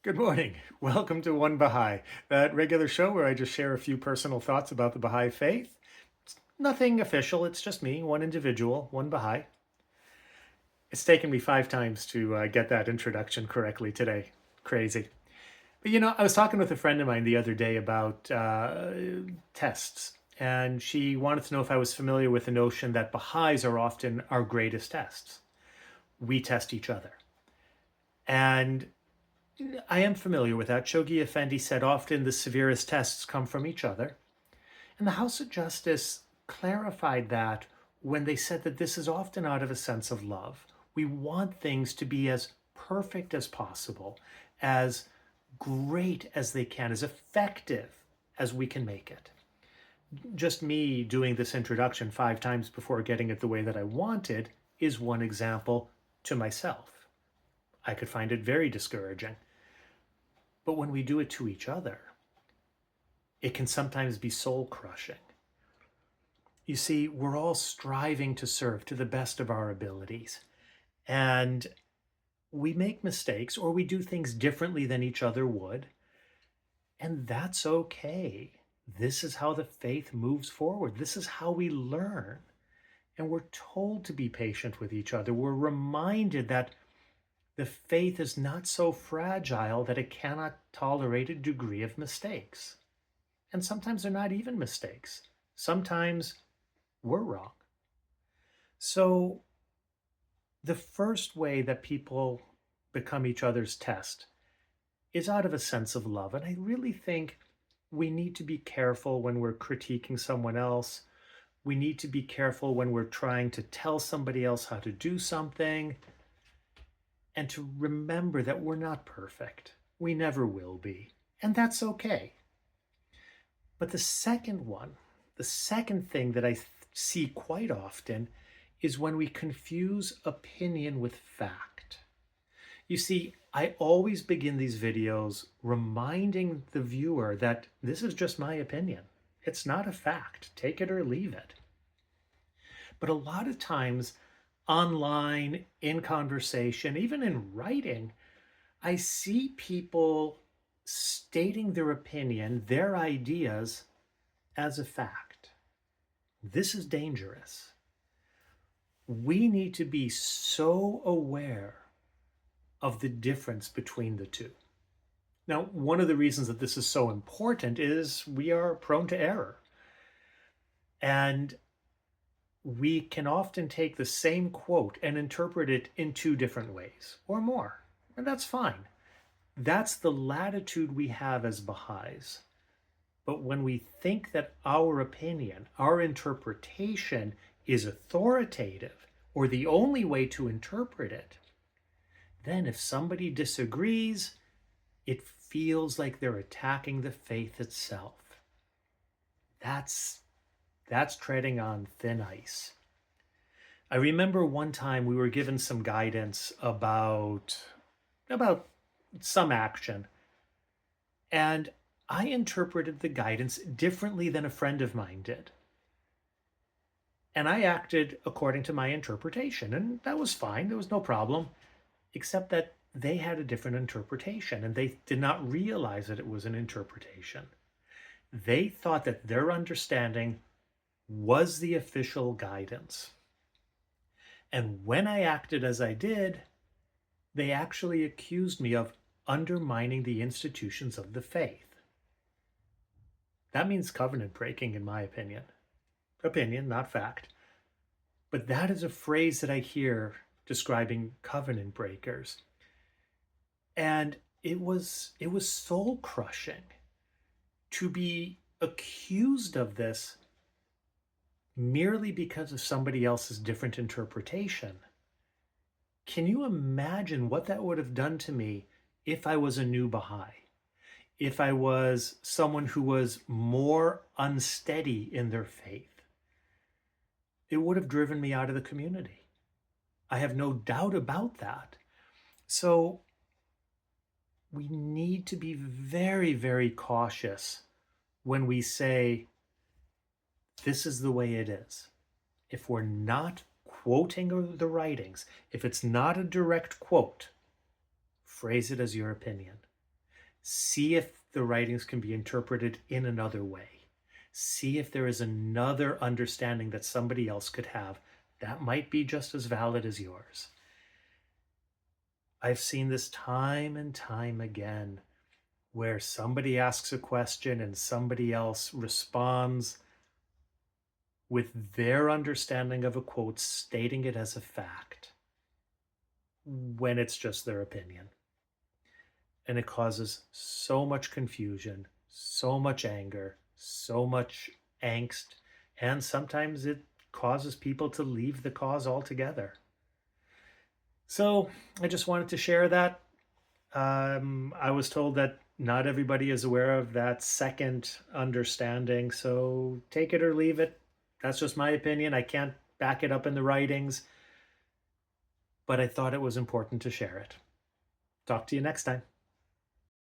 Good morning. Welcome to One Baha'i, that regular show where I just share a few personal thoughts about the Baha'i faith. Nothing official, it's just me, one individual, one Baha'i. It's taken me 5 times to get that introduction correctly today. Crazy. But I was talking with a friend of mine the other day about tests, and she wanted to know if I was familiar with the notion that Baha'is are often our greatest tests. We test each other. And I am familiar with that. Chogi Effendi said often the severest tests come from each other. And the House of Justice clarified that when they said that this is often out of a sense of love. We want things to be as perfect as possible, as great as they can, as effective as we can make it. Just me doing this introduction 5 times before getting it the way that I wanted is one example to myself. I could find it very discouraging. But when we do it to each other, it can sometimes be soul crushing. You see, we're all striving to serve to the best of our abilities. And we make mistakes or we do things differently than each other would. And that's okay. This is how the faith moves forward. This is how we learn. And we're told to be patient with each other. We're reminded that the faith is not so fragile that it cannot tolerate a degree of mistakes. And sometimes they're not even mistakes. Sometimes we're wrong. So the first way that people become each other's test is out of a sense of love. And I really think we need to be careful when we're critiquing someone else. We need to be careful when we're trying to tell somebody else how to do something. And to remember that we're not perfect. We never will be. And that's okay. But the second thing that I see quite often is when we confuse opinion with fact. You see, I always begin these videos reminding the viewer that this is just my opinion. It's not a fact. Take it or leave it. But a lot of times, online, in conversation, even in writing, I see people stating their opinion, their ideas as a fact. This is dangerous. We need to be so aware of the difference between the two. Now, one of the reasons that this is so important is we are prone to error. And we can often take the same quote and interpret it in 2 different ways or more. And that's fine. That's the latitude we have as Baha'is. But when we think that our opinion, our interpretation is authoritative or the only way to interpret it, then if somebody disagrees, it feels like they're attacking the faith itself. That's treading on thin ice. I remember one time we were given some guidance about some action, and I interpreted the guidance differently than a friend of mine did. And I acted according to my interpretation, and that was fine. There was no problem, except that they had a different interpretation, and they did not realize that it was an interpretation. They thought that their understanding was the official guidance. And when I acted as I did, they actually accused me of undermining the institutions of the faith. That means covenant breaking, in my opinion. Opinion, not fact. But that is a phrase that I hear describing covenant breakers. And it was soul crushing to be accused of this merely because of somebody else's different interpretation. Can you imagine what that would have done to me if I was a new Baha'i? If I was someone who was more unsteady in their faith? It would have driven me out of the community. I have no doubt about that. So we need to be very, very cautious when we say, this is the way it is. If we're not quoting the writings, if it's not a direct quote, phrase it as your opinion. See if the writings can be interpreted in another way. See if there is another understanding that somebody else could have that might be just as valid as yours. I've seen this time and time again where somebody asks a question and somebody else responds with their understanding of a quote, stating it as a fact when it's just their opinion. And it causes so much confusion, so much anger, so much angst, and sometimes it causes people to leave the cause altogether. So I just wanted to share that. I was told that not everybody is aware of that second understanding, so take it or leave it. That's just my opinion. I can't back it up in the writings, but I thought it was important to share it. Talk to you next time.